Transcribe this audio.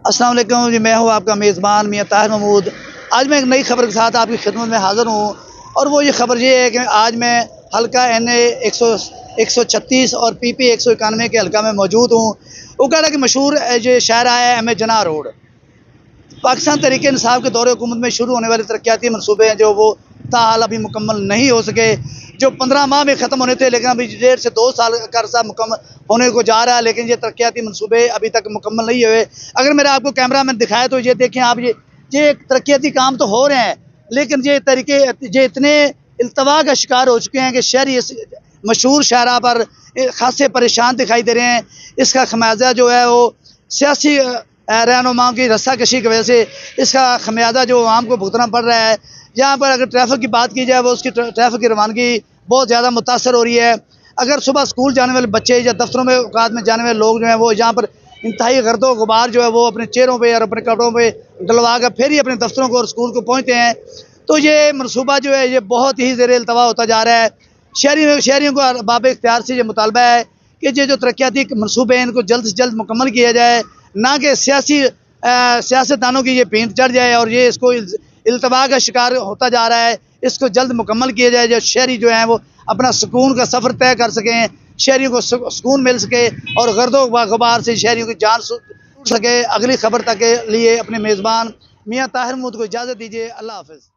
अस्सलाम वालेकुम जी, मैं हूँ आपका मेज़बान मियां ताहिर महमूद। आज मैं एक नई खबर के साथ आपकी खिदमत में हाज़िर हूँ और वो ये खबर ये है कि आज मैं हल्का NA 136 और PP 191 के हल्का में मौजूद हूँ। उकाड़ा की मशहूर जो शाहरा है MA जिन्ना रोड। पाकिस्तान तहरीक इंसाफ के दौरे हुकूमत में शुरू होने वाले तरक्याती मनसूबे हैं जो वो ताहाल अभी मुकम्मल नहीं हो सके, जो 15 माह में ख़त्म होने थे, लेकिन अभी 1.5 से 2 साल का अरसा मुकम्मल होने को जा रहा है, लेकिन ये तरक्याती मनसूबे अभी तक मुकम्मल नहीं हुए। अगर मेरा आपको कैमरा मैन दिखाए तो ये देखें आप, ये तरक्याती काम तो हो रहे हैं, लेकिन ये तरीके ये इतने इल्तवा का शिकार हो चुके हैं कि शहरी इस मशहूर शाहरा पर खासे परेशान दिखाई दे रहे हैं। इसका खमियाजा जो है वो सियासी रहनुमाओं की रस्साकशी की वजह से इसका खमियाजा जो आवाम को भुगतना पड़ रहा है। यहाँ पर अगर ट्रैफिक की बात की जाए, वो उसकी ट्रैफिक की रवानगी बहुत ज़्यादा मुतासर हो रही है। अगर सुबह स्कूल जाने वाले बच्चे या दफ्तरों में औकात में जाने वाले लोग जो हैं वो यहाँ पर इंतहाई गर्दो गुबार जो है वो अपने चेहरों पे और अपने कपड़ों पे डलवा कर फिर ही अपने दफ्तरों को और स्कूल को पहुँचते हैं। तो ये मनसूबा जो है ये बहुत ही ज़ेर इल्तवा होता जा रहा है। शहरियों को बाब इख्तियार से ये मुतालबा है कि ये जो तरक्याती मनसूबे हैं इनको जल्द से जल्द मुकम्मल किया जाए, ना कि सियासतदानों की ये पेंट चढ़ जाए और ये इसको इल्तवा का शिकार होता जा रहा है। इसको जल्द मुकम्मल किया जाए, जो शहरी जो हैं वो अपना सुकून का सफ़र तय कर सकें, शहरियों को सुकून मिल सके और गर्दो गुबार से शहरियों की जान छूट सके। अगली खबर तक के लिए अपने मेज़बान मियां ताहिर महमूद को इजाज़त दीजिए। अल्लाह हाफ़िज़।